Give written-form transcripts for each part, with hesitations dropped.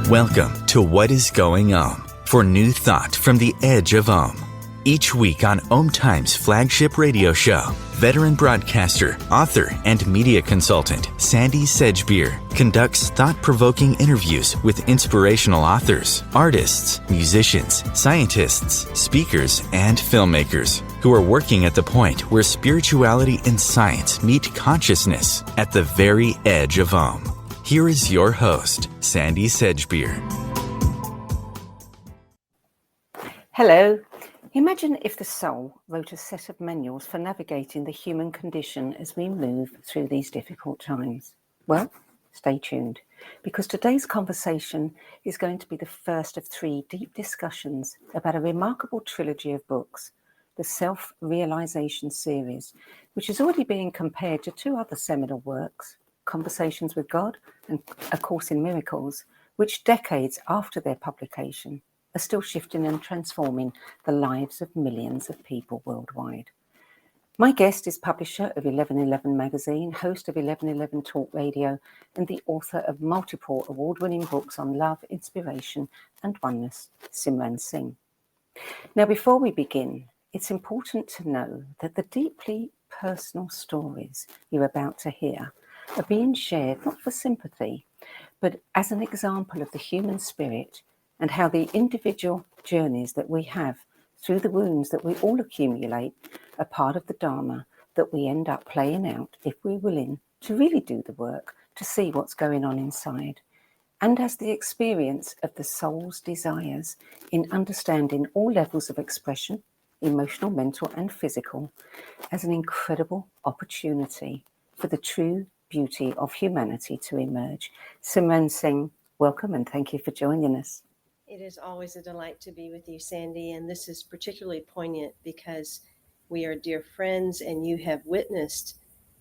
Welcome to What is Going On for new thought from the edge of Om. Each week on OMTimes flagship radio show, veteran broadcaster, author, and media consultant Sandie Sedgbeer conducts thought-provoking interviews with inspirational authors, artists, musicians, scientists, speakers, and filmmakers who are working at the point where spirituality and science meet consciousness at the very edge of Om. Here is your host, Sandie Sedgbeer. Hello. Imagine if the soul wrote a set of manuals for navigating the human condition as we move through these difficult times. Well, stay tuned, because today's conversation is going to be the first of 3 deep discussions about a remarkable trilogy of books, the Self-Realization series, which is already being compared to 2 other seminal works, Conversations with God and A Course in Miracles, which decades after their publication are still shifting and transforming the lives of millions of people worldwide. My guest is publisher of 1111 magazine, host of 1111 Talk Radio, and the author of multiple award-winning books on love, inspiration, and oneness, Simran Singh. Now, before we begin, it's important to know that the deeply personal stories you're about to hear are being shared not for sympathy, but as an example of the human spirit and how the individual journeys that we have through the wounds that we all accumulate are part of the Dharma that we end up playing out if we're willing to really do the work to see what's going on inside. And as the experience of the soul's desires in understanding all levels of expression, emotional, mental, and physical, as an incredible opportunity for the true beauty of humanity to emerge. Simran Singh, welcome and thank you for joining us. It is always a delight to be with you, Sandie, and this is particularly poignant because we are dear friends and you have witnessed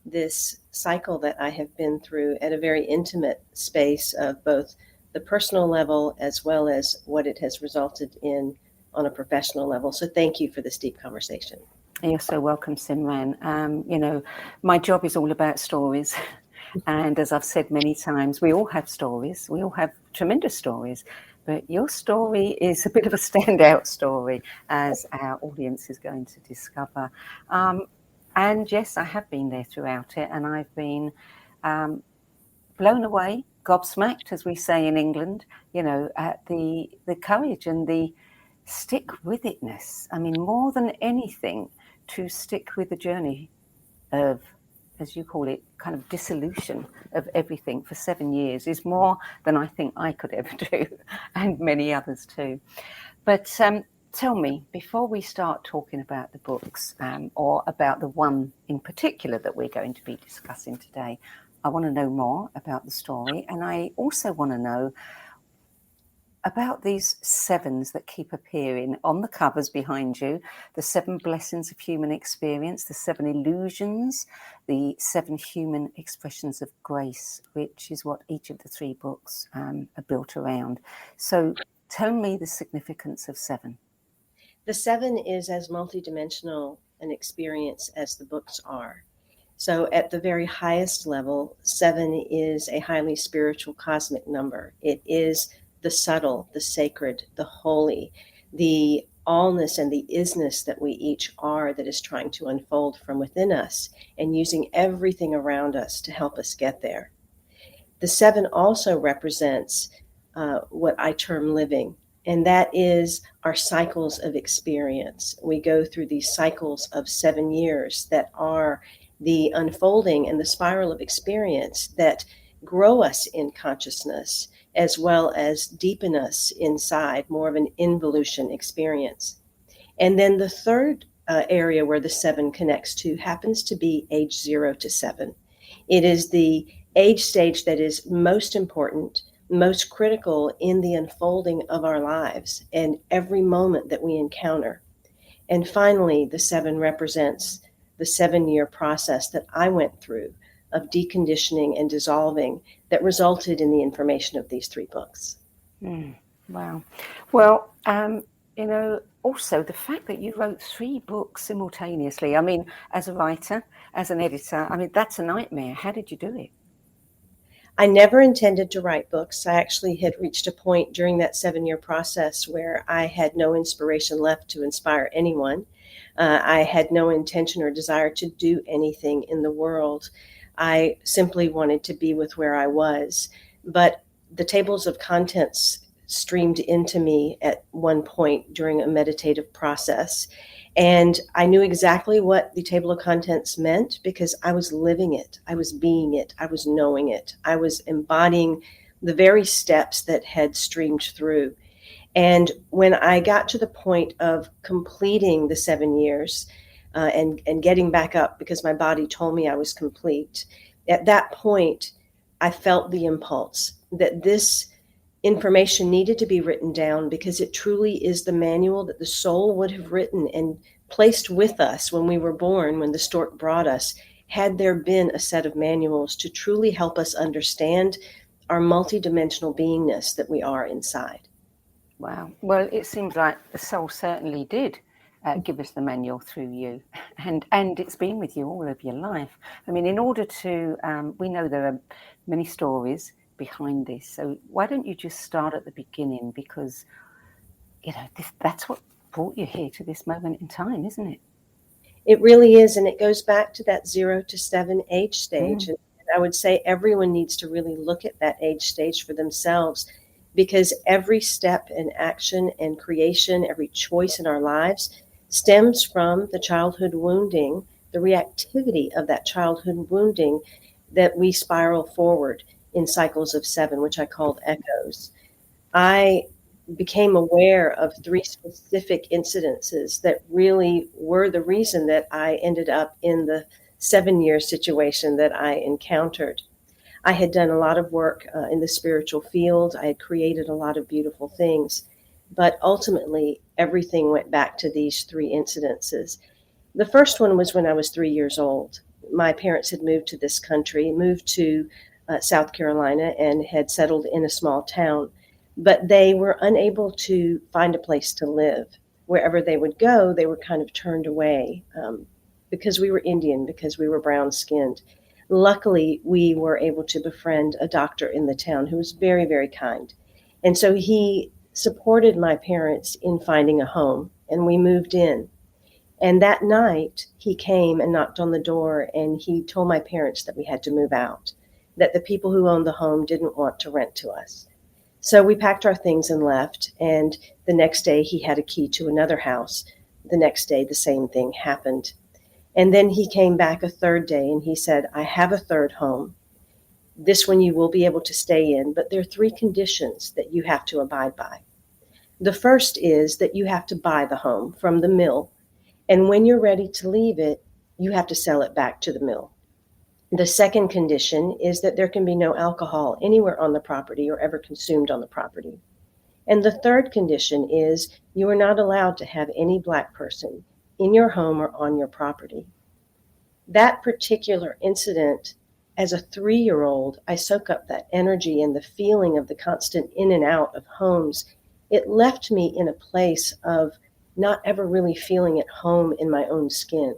this cycle that I have been through at a very intimate space of both the personal level as well as what it has resulted in on a professional level. So thank you for this deep conversation. You're so welcome, Simran. My job is all about stories. And as I've said many times, we all have stories. We all have tremendous stories. But your story is a bit of a standout story, as our audience is going to discover. And yes, I have been there throughout it. And I've been blown away, gobsmacked, as we say in England, at the courage and the stick-with-itness. I mean, more than anything, to stick with the journey of, as you call it, kind of dissolution of everything for 7 years is more than I think I could ever do, and many others too. But tell me, before we start talking about the books, or about the one in particular that we're going to be discussing today, I want to know more about the story, and I also want to know about these 7s that keep appearing on the covers behind you, the 7 blessings of human experience, the 7 illusions, the 7 human expressions of grace, which is what each of the 3 books are built around. So tell me the significance of 7. The 7 is as multidimensional an experience as the books are. So at the very highest level, 7 is a highly spiritual cosmic number. It is the subtle, the sacred, the holy, the allness and the isness that we each are that is trying to unfold from within us and using everything around us to help us get there. The 7 also represents what I term living, and that is our cycles of experience. We go through these cycles of 7 years that are the unfolding and the spiral of experience that grow us in consciousness, as well as deepen us inside, more of an involution experience. And then the third area where the 7 connects to happens to be age 0 to 7. It is the age stage that is most important, most critical in the unfolding of our lives and every moment that we encounter. And finally, the 7 represents the 7-year process that I went through of deconditioning and dissolving that resulted in the information of these 3 books. Wow. Well, also the fact that you wrote 3 books simultaneously, I mean, as a writer, as an editor, I mean, that's a nightmare. How did you do it? I never intended to write books. I actually had reached a point during that 7-year process where I had no inspiration left to inspire anyone. I had no intention or desire to do anything in the world. I simply wanted to be with where I was. But the tables of contents streamed into me at one point during a meditative process. And I knew exactly what the table of contents meant because I was living it. I was being it. I was knowing it. I was embodying the very steps that had streamed through. And when I got to the point of completing the 7 years and getting back up because my body told me I was complete, at that point, I felt the impulse that this information needed to be written down because it truly is the manual that the soul would have written and placed with us when we were born, when the stork brought us, had there been a set of manuals to truly help us understand our multidimensional beingness that we are inside. Wow. Well, it seems like the soul certainly did give us the manual through you, and it's been with you all of your life. I mean, in order to, we know there are many stories behind this, so why don't you just start at the beginning, because that's what brought you here to this moment in time, isn't it? It really is, and it goes back to that 0 to 7 age stage. And I would say everyone needs to really look at that age stage for themselves, because every step and action and creation, every choice in our lives stems from the childhood wounding, the reactivity of that childhood wounding that we spiral forward in cycles of 7, which I called echoes. I became aware of 3 specific incidences that really were the reason that I ended up in the 7-year situation that I encountered. I had done a lot of work in the spiritual field. I had created a lot of beautiful things, but ultimately everything went back to these 3 incidences. The first one was when I was 3 years old. My parents had moved to this country, moved to South Carolina, and had settled in a small town. But they were unable to find a place to live. Wherever they would go, they were kind of turned away because we were Indian, because we were brown-skinned. Luckily, we were able to befriend a doctor in the town who was very, very kind. And so he supported my parents in finding a home, and we moved in. And that night, he came and knocked on the door, and he told my parents that we had to move out, that the people who owned the home didn't want to rent to us. So we packed our things and left, and the next day he had a key to another house. The next day, the same thing happened. And then he came back a third day, and he said, I have a third home. This one you will be able to stay in, but there are 3 conditions that you have to abide by. The first is that you have to buy the home from the mill, and when you're ready to leave it, you have to sell it back to the mill. The second condition is that there can be no alcohol anywhere on the property or ever consumed on the property. And the third condition is you are not allowed to have any Black person in your home or on your property. That particular incident, as a 3-year-old, I soak up that energy and the feeling of the constant in and out of homes. It left me in a place of not ever really feeling at home in my own skin.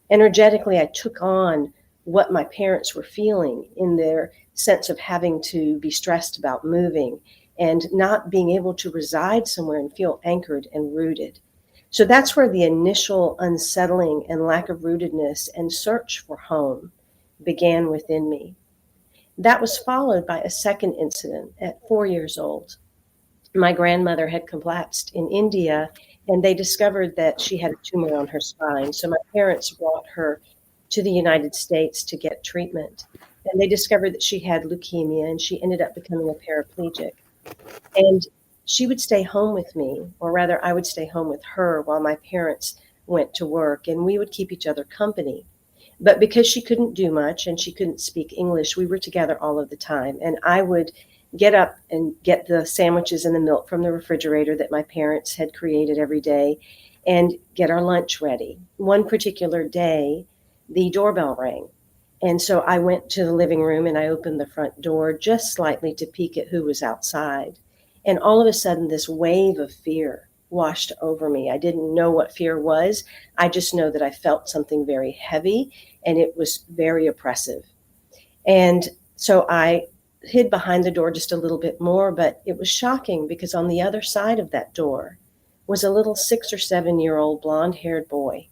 Energetically, I took on what my parents were feeling in their sense of having to be stressed about moving and not being able to reside somewhere and feel anchored and rooted. So that's where the initial unsettling and lack of rootedness and search for home began within me. That was followed by a second incident at 4 years old. My grandmother had collapsed in India, and they discovered that she had a tumor on her spine. So my parents brought her to the United States to get treatment. And they discovered that she had leukemia, and she ended up becoming a paraplegic. And she would stay home with me, or rather I would stay home with her while my parents went to work, and we would keep each other company. But because she couldn't do much and she couldn't speak English, we were together all of the time. And I would get up and get the sandwiches and the milk from the refrigerator that my parents had created every day and get our lunch ready. One particular day, the doorbell rang. And so I went to the living room and I opened the front door just slightly to peek at who was outside. And all of a sudden, this wave of fear washed over me. I didn't know what fear was. I just know that I felt something very heavy and it was very oppressive. And so I hid behind the door just a little bit more, but it was shocking because on the other side of that door was a little 6 or 7-year-old blonde-haired boy.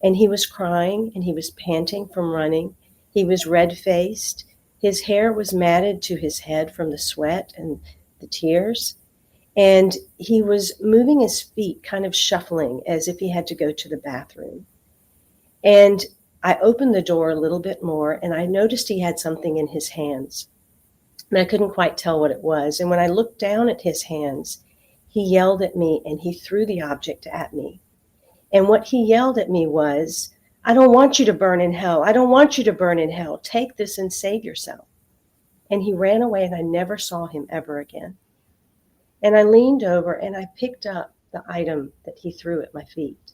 And he was crying and he was panting from running. He was red-faced. His hair was matted to his head from the sweat and the tears. And he was moving his feet, kind of shuffling as if he had to go to the bathroom. And I opened the door a little bit more and I noticed he had something in his hands. And I couldn't quite tell what it was. And when I looked down at his hands, he yelled at me and he threw the object at me. And what he yelled at me was, "I don't want you to burn in hell. I don't want you to burn in hell. Take this and save yourself." And he ran away and I never saw him ever again. And I leaned over and I picked up the item that he threw at my feet.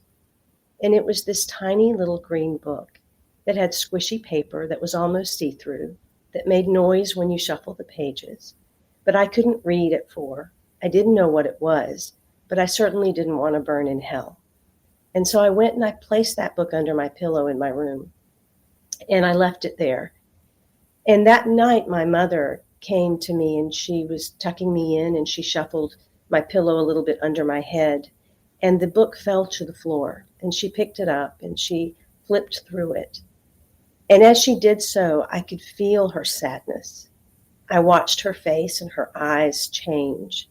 And it was this tiny little green book that had squishy paper that was almost see-through, that made noise when you shuffle the pages. But I couldn't read at 4. I didn't know what it was, but I certainly didn't want to burn in hell. And so I went and I placed that book under my pillow in my room. And I left it there. And that night, my mother came to me and she was tucking me in and she shuffled my pillow a little bit under my head. And the book fell to the floor. And she picked it up and she flipped through it. And as she did so, I could feel her sadness. I watched her face and her eyes change.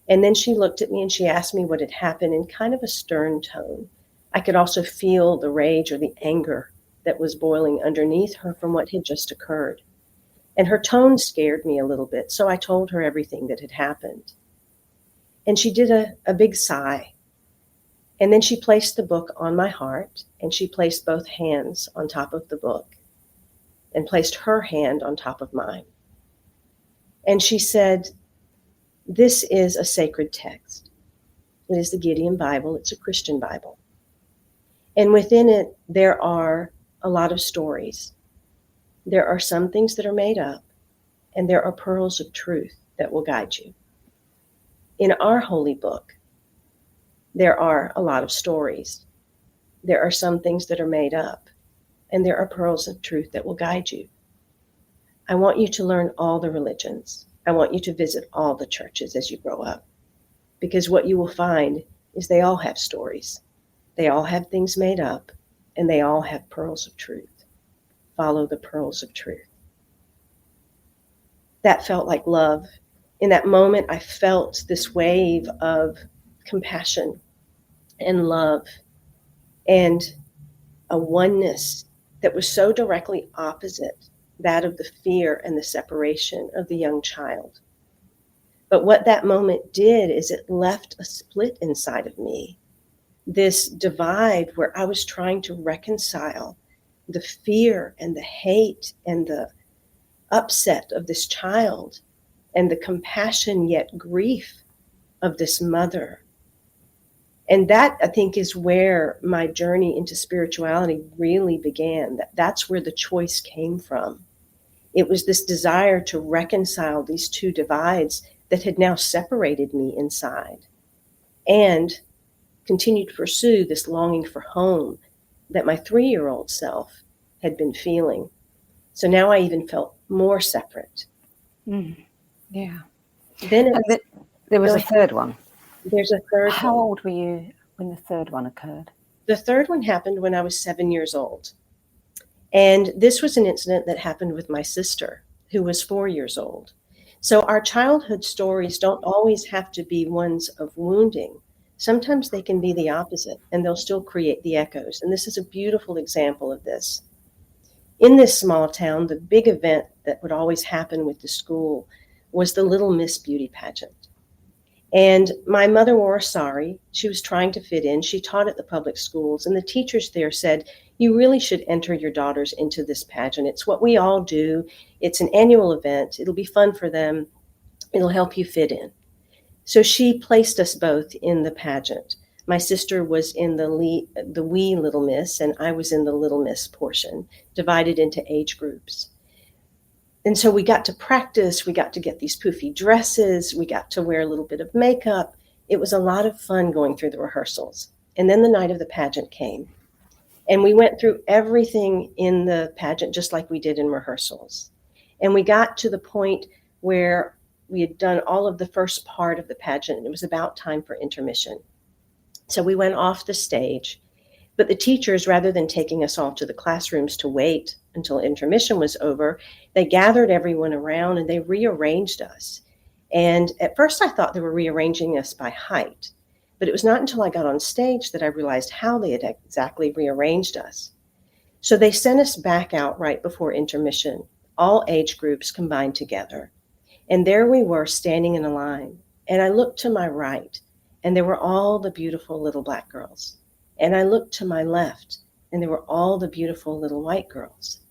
And then she looked at me and she asked me what had happened in kind of a stern tone. I could also feel the rage or the anger that was boiling underneath her from what had just occurred. And her tone scared me a little bit, so I told her everything that had happened. And she did a big sigh. And then she placed the book on my heart, and she placed both hands on top of the book and placed her hand on top of mine. And she said, "This is a sacred text. It is the Gideon Bible. It's a Christian Bible. And within it, there are a lot of stories. There are some things that are made up, and there are pearls of truth that will guide you. In our holy book, there are a lot of stories. There are some things that are made up, and there are pearls of truth that will guide you. I want you to learn all the religions. I want you to visit all the churches as you grow up, because what you will find is they all have stories. They all have things made up, and they all have pearls of truth. Follow the pearls of truth." That felt like love. In that moment, I felt this wave of compassion and love and a oneness that was so directly opposite that of the fear and the separation of the young child. But what that moment did is it left a split inside of me, this divide where I was trying to reconcile the fear and the hate and the upset of this child and the compassion yet grief of this mother. And that, I think, is where my journey into spirituality really began. That's where the choice came from. It was this desire to reconcile these two divides that had now separated me inside and continue to pursue this longing for home that my 3-year-old self had been feeling. So now I even felt more separate. Yeah. Then there was a third one. There's a third How one. old were you when the third one occurred? The third one happened when I was 7 years old. And this was an incident that happened with my sister, who was 4 years old. So our childhood stories don't always have to be ones of wounding. Sometimes they can be the opposite, and they'll still create the echoes. And this is a beautiful example of this. In this small town, the big event that would always happen with the school was the Little Miss Beauty pageant. And my mother wore a sari. She was trying to fit in. She taught at the public schools, and the teachers there said, "You really should enter your daughters into this pageant. It's what we all do. It's an annual event. It'll be fun for them. It'll help you fit in." So she placed us both in the pageant. My sister was in the wee Little Miss, and I was in the Little Miss portion, divided into age groups. And so we got to practice. We got to get these poofy dresses. We got to wear a little bit of makeup. It was a lot of fun going through the rehearsals. And then the night of the pageant came. And we went through everything in the pageant just like we did in rehearsals. And we got to the point where we had done all of the first part of the pageant, and it was about time for intermission. So we went off the stage, but the teachers, rather than taking us all to the classrooms to wait until intermission was over, they gathered everyone around and they rearranged us. And at first I thought they were rearranging us by height, but it was not until I got on stage that I realized how they had exactly rearranged us. So they sent us back out right before intermission, all age groups combined together. And there we were standing in a line. And I looked to my right, and there were all the beautiful little black girls. And I looked to my left, and there were all the beautiful little white girls.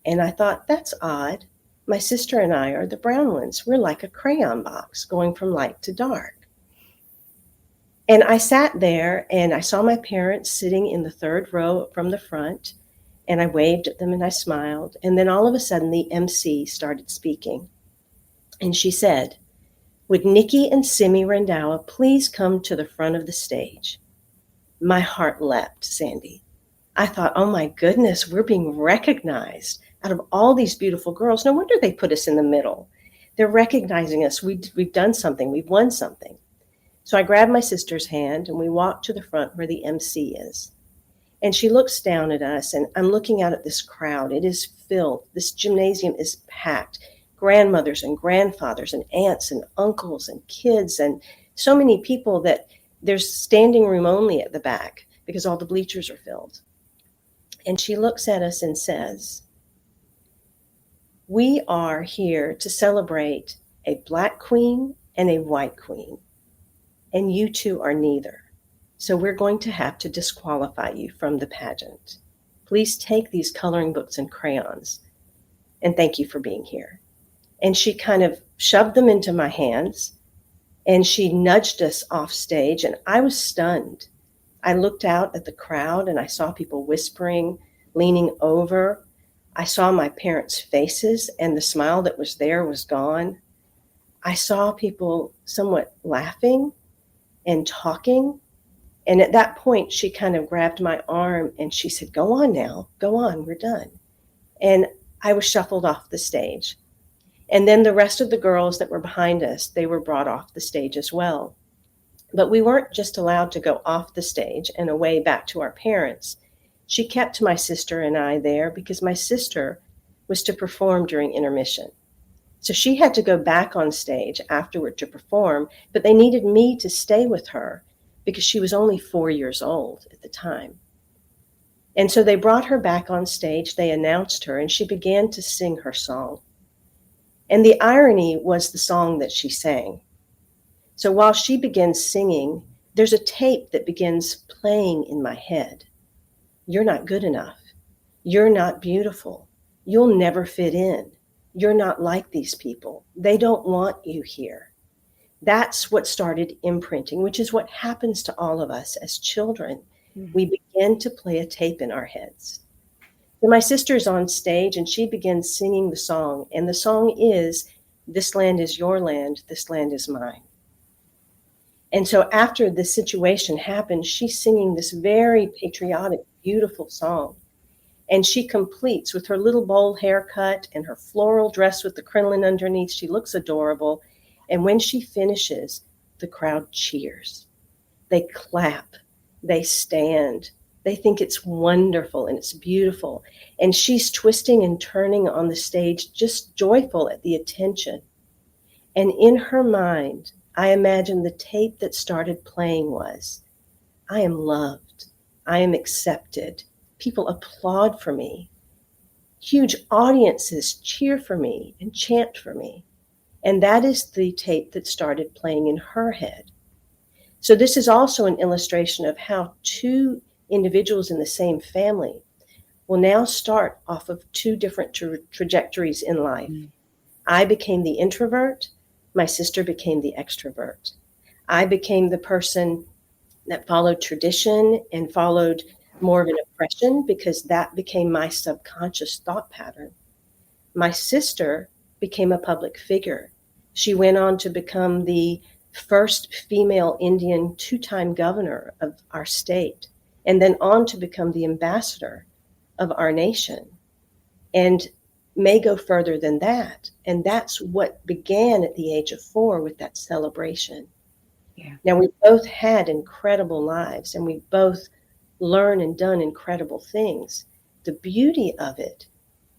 And I thought, that's odd. My sister and I are the brown ones. We're like a crayon box going from light to dark. And I sat there, and I saw my parents sitting in the third row from the front, and I waved at them and I smiled. And then all of a sudden, the MC started speaking. And she said, would Nikki and Simi Rendawa please come to the front of the stage? My heart leapt, Sandie. I thought, oh my goodness, we're being recognized out of all these beautiful girls. No wonder they put us in the middle. They're recognizing us. We've done something. We've won something. So I grabbed my sister's hand and we walked to the front where the MC is. And she looks down at us, and I'm looking out at this crowd. It is filled. This gymnasium is packed. Grandmothers and grandfathers and aunts and uncles and kids, and so many people that there's standing room only at the back because all the bleachers are filled. And she looks at us and says, we are here to celebrate a black queen and a white queen, and you two are neither. So we're going to have to disqualify you from the pageant. Please take these coloring books and crayons, and thank you for being here. And she kind of shoved them into my hands, and she nudged us off stage, and I was stunned. I looked out at the crowd, and I saw people whispering, leaning over. I saw my parents' faces, and the smile that was there was gone. I saw people somewhat laughing and talking. And at that point, she kind of grabbed my arm and she said, go on now, go on, we're done. And I was shuffled off the stage. And then the rest of the girls that were behind us, they were brought off the stage as well. But we weren't just allowed to go off the stage and away back to our parents. She kept my sister and I there because my sister was to perform during intermission. So she had to go back on stage afterward to perform, but they needed me to stay with her because she was only 4 years old at the time. And so they brought her back on stage, they announced her, and she began to sing her song. And the irony was the song that she sang. So while she begins singing, there's a tape that begins playing in my head. You're not good enough. You're not beautiful. You'll never fit in. You're not like these people. They don't want you here. That's what started imprinting, which is what happens to all of us as children. Mm-hmm. We begin to play a tape in our heads. So my sister's on stage and she begins singing the song. And the song is, this land is your land, this land is mine. And so after the situation happened, she's singing this very patriotic, beautiful song. And she completes with her little bowl haircut and her floral dress with the crinoline underneath. She looks adorable. And when she finishes, the crowd cheers. They clap. They stand. They think it's wonderful and it's beautiful. And she's twisting and turning on the stage, just joyful at the attention. And in her mind, I imagine the tape that started playing was, I am loved. I am accepted. People applaud for me. Huge audiences cheer for me and chant for me. And that is the tape that started playing in her head. So this is also an illustration of how two individuals in the same family will now start off of two different trajectories in life. Mm. I became the introvert. My sister became the extrovert. I became the person that followed tradition and followed more of an oppression because that became my subconscious thought pattern. My sister became a public figure. She went on to become the first female Indian 2-time governor of our state, and then on to become the ambassador of our nation. And may go further than that. And that's what began at the age of 4 with that celebration. Yeah. Now, we both had incredible lives, and we both learned and done incredible things. The beauty of it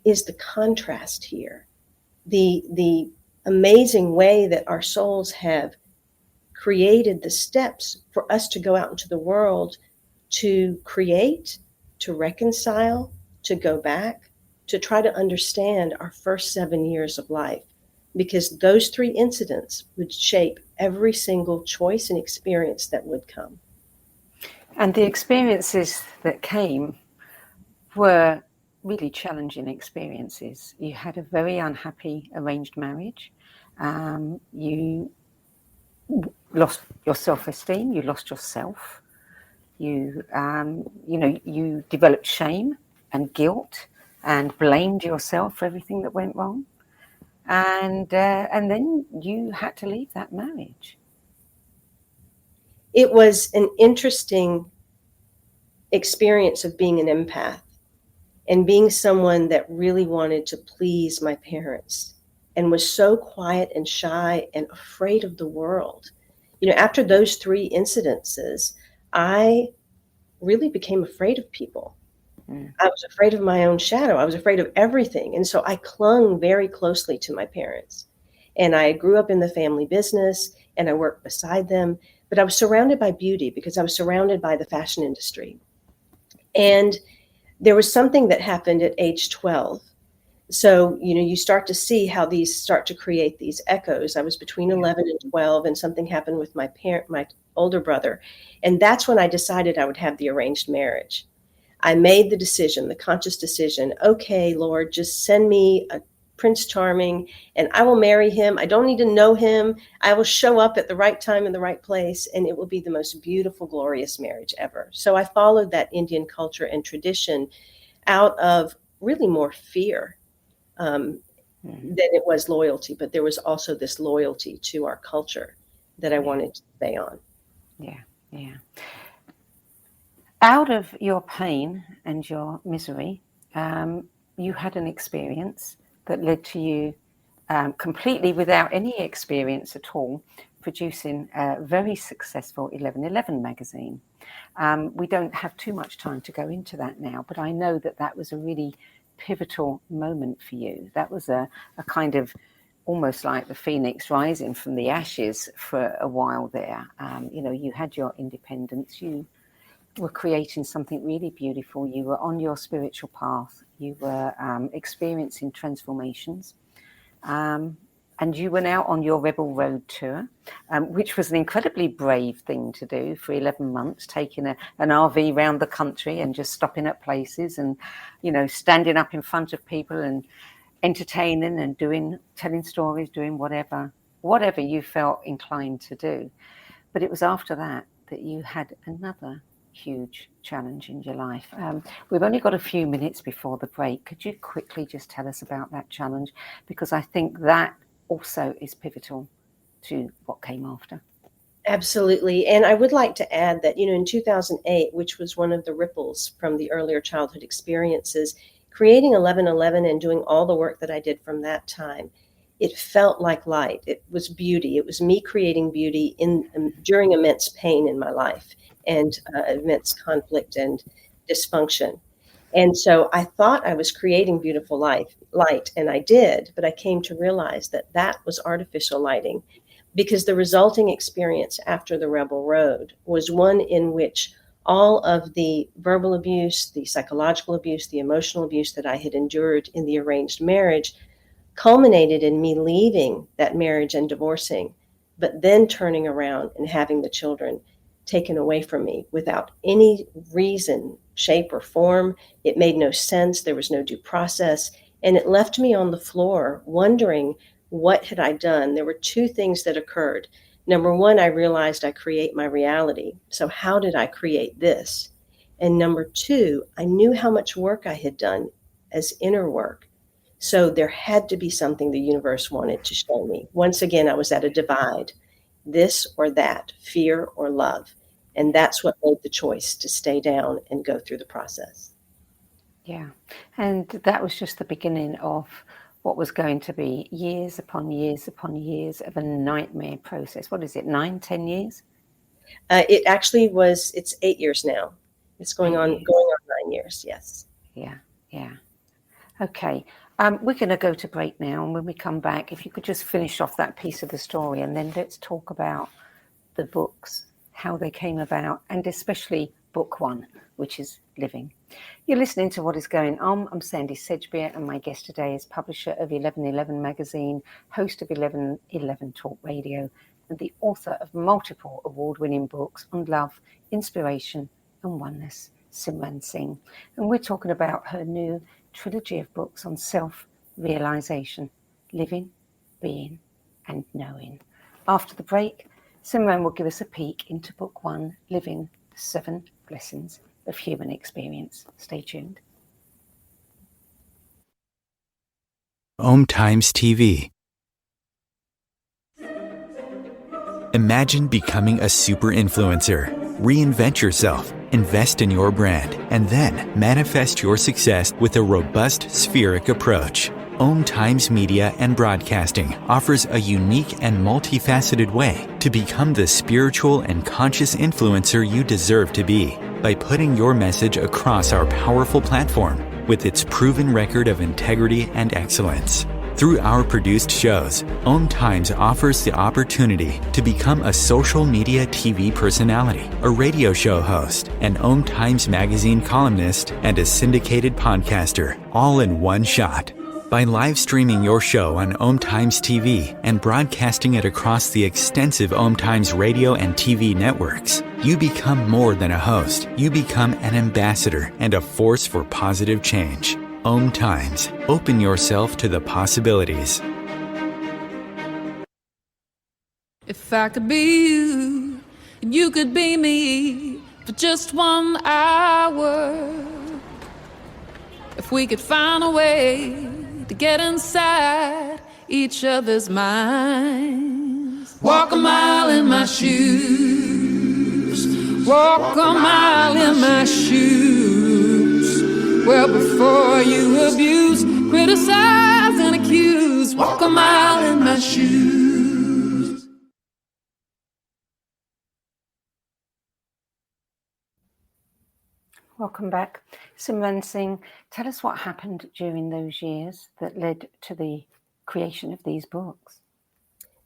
is the contrast here. The amazing way that our souls have created the steps for us to go out into the world to create, to reconcile, to go back, to try to understand our first 7 years of life, because those 3 incidents would shape every single choice and experience that would come. And the experiences that came were really challenging experiences. You had a very unhappy arranged marriage. You lost your self-esteem. You lost yourself. You developed shame and guilt and blamed yourself for everything that went wrong. And then you had to leave that marriage. It was an interesting experience of being an empath and being someone that really wanted to please my parents and was so quiet and shy and afraid of the world. After those 3 incidences, I really became afraid of people. I was afraid of my own shadow. I was afraid of everything. And so I clung very closely to my parents. And I grew up in the family business and I worked beside them. But I was surrounded by beauty because I was surrounded by the fashion industry. And there was something that happened at age 12. So, you start to see how these start to create these echoes. I was between 11 and 12, and something happened with my older brother. And that's when I decided I would have the arranged marriage. I made the decision, the conscious decision, okay, Lord, just send me a Prince Charming and I will marry him. I don't need to know him. I will show up at the right time in the right place, and it will be the most beautiful, glorious marriage ever. So I followed that Indian culture and tradition out of really more fear than it was loyalty. But there was also this loyalty to our culture that I wanted to stay on. Yeah, yeah. Out of your pain and your misery, you had an experience that led to you completely without any experience at all, producing a very successful 1111 magazine. We don't have too much time to go into that now, but I know that was a really pivotal moment for you. That was a kind of almost like the phoenix rising from the ashes for a while there. You had your independence. You were creating something really beautiful. You were on your spiritual path. You were experiencing transformations. And you were now on your Rebel Road tour, which was an incredibly brave thing to do for 11 months, taking an RV around the country and just stopping at places and, standing up in front of people and entertaining and telling stories, doing whatever you felt inclined to do. But it was after that you had another huge challenge in your life. We've only got a few minutes before the break. Could you quickly just tell us about that challenge? Because I think that also is pivotal to what came after. Absolutely. And I would like to add that, in 2008, which was one of the ripples from the earlier childhood experiences, creating 1111 and doing all the work that I did from that time, it felt like light. It was beauty. It was me creating beauty during immense pain in my life and immense conflict and dysfunction. And so I thought I was creating beautiful light, and I did, but I came to realize that was artificial lighting, because the resulting experience after the Rebel Road was one in which all of the verbal abuse, the psychological abuse, the emotional abuse that I had endured in the arranged marriage culminated in me leaving that marriage and divorcing, but then turning around and having the children taken away from me without any reason, shape, or form. It made no sense. There was no due process. And it left me on the floor wondering, what had I done? There were 2 things that occurred. Number 1, I realized I create my reality. So how did I create this? And number 2, I knew how much work I had done as inner work. So there had to be something the universe wanted to show me. Once again, I was at a divide, this or that, fear or love. And that's what made the choice to stay down and go through the process. Yeah. And that was just the beginning of what was going to be years upon years upon years of a nightmare process. What is it, 9, 10 years? It actually was, it's 8 years now. It's going on 9 years, yes. Yeah, yeah. Okay. We're going to go to break now. And when we come back, if you could just finish off that piece of the story, and then let's talk about the books, how they came about, and especially book 1, which is Living. You're listening to What Is Going On. I'm Sandie Sedgbeer, and my guest today is publisher of 1111 magazine, host of 1111 Talk Radio, and the author of multiple award-winning books on love, inspiration, and oneness, Simran Singh. And we're talking about her new trilogy of books on self-realization, living, being, and knowing. After the break, Simran will give us a peek into book 1, Living, the 7 Blessings of Human Experience. Stay tuned. OMTimes TV. Imagine becoming a super influencer. Reinvent yourself, invest in your brand, and then manifest your success with a robust spheric approach. OMTimes Media and Broadcasting offers a unique and multifaceted way to become the spiritual and conscious influencer you deserve to be by putting your message across our powerful platform with its proven record of integrity and excellence. Through our produced shows, OMTimes offers the opportunity to become a social media TV personality, a radio show host, an OMTimes magazine columnist, and a syndicated podcaster, all in one shot. By live streaming your show on OMTimes TV and broadcasting it across the extensive OMTimes radio and TV networks, you become more than a host. You become an ambassador and a force for positive change. OMTimes. Open yourself to the possibilities. If I could be you, and you could be me for just 1 hour. If we could find a way to get inside each other's minds. Walk a mile in my shoes. Walk a mile in my shoes. Well, before you abuse, criticize, and accuse, walk a mile in my shoes. Welcome back. Simran Singh, tell us what happened during those years that led to the creation of these books.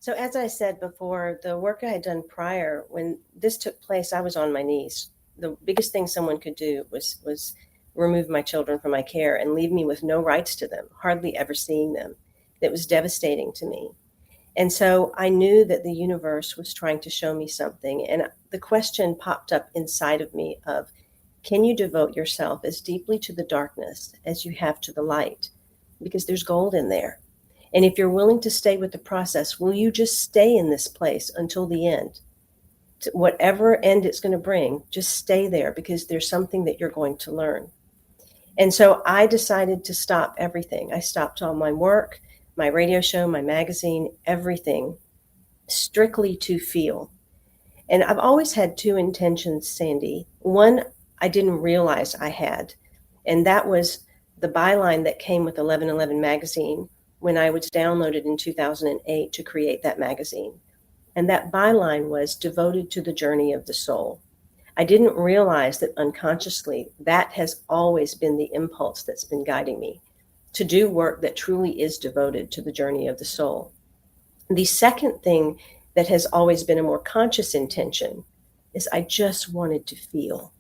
So as I said before, the work I had done prior, when this took place, I was on my knees. The biggest thing someone could do was remove my children from my care and leave me with no rights to them, hardly ever seeing them. It was devastating to me. And so I knew that the universe was trying to show me something. And the question popped up inside of me of, can you devote yourself as deeply to the darkness as you have to the light? Because there's gold in there. And if you're willing to stay with the process, will you just stay in this place until the end? To whatever end it's going to bring, just stay there because there's something that you're going to learn. And so I decided to stop everything. I stopped all my work, my radio show, my magazine, everything, strictly to feel. And I've always had 2 intentions, Sandie. One, I didn't realize I had, and that was the byline that came with 1111 magazine when I was downloaded in 2008 to create that magazine. And that byline was devoted to the journey of the soul. I didn't realize that unconsciously that has always been the impulse that's been guiding me to do work that truly is devoted to the journey of the soul. The second thing that has always been a more conscious intention is I just wanted to feel.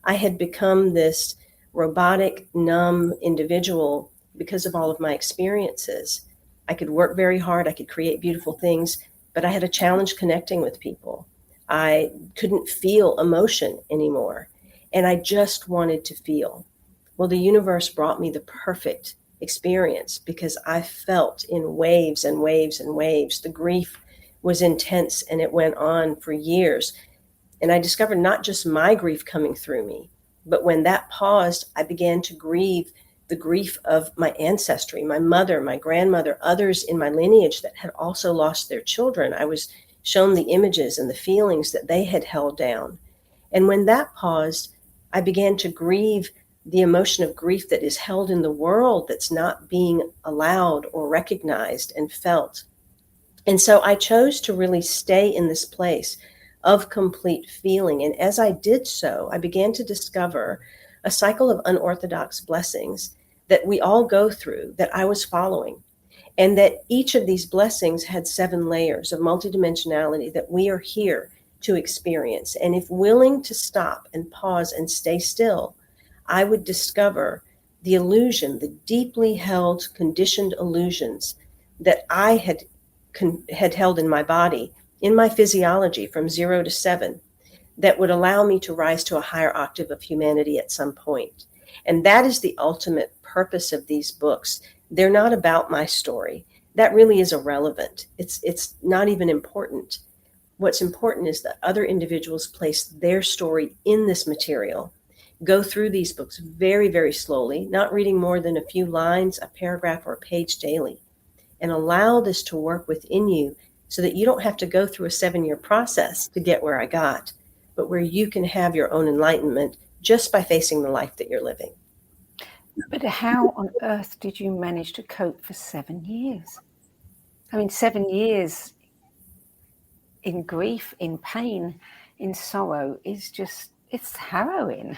I had become this robotic, numb individual because of all of my experiences. I could work very hard. I could create beautiful things, but I had a challenge connecting with people. I couldn't feel emotion anymore, and I just wanted to feel. Well, the universe brought me the perfect experience because I felt in waves and waves and waves. The grief was intense, and it went on for years. And I discovered not just my grief coming through me, but when that paused, I began to grieve the grief of my ancestry, my mother, my grandmother, others in my lineage that had also lost their children. I was shown the images and the feelings that they had held down. And when that paused, I began to grieve the emotion of grief that is held in the world that's not being allowed or recognized and felt. And so I chose to really stay in this place of complete feeling. And as I did so, I began to discover a cycle of unorthodox blessings that we all go through, that I was following. And that each of these blessings had 7 layers of multidimensionality that we are here to experience. And if willing to stop and pause and stay still, I would discover the illusion, the deeply held, conditioned illusions that I had held in my body, in my physiology from 0 to 7, that would allow me to rise to a higher octave of humanity at some point. And that is the ultimate purpose of these books. They're not about my story. That really is irrelevant. It's not even important. What's important is that other individuals place their story in this material, go through these books very, very slowly, not reading more than a few lines, a paragraph, or a page daily, and allow this to work within you so that you don't have to go through a 7-year process to get where I got, but where you can have your own enlightenment just by facing the life that you're living. But how on earth did you manage to cope for 7 years? I mean, 7 years in grief, in pain, in sorrow is just, it's harrowing.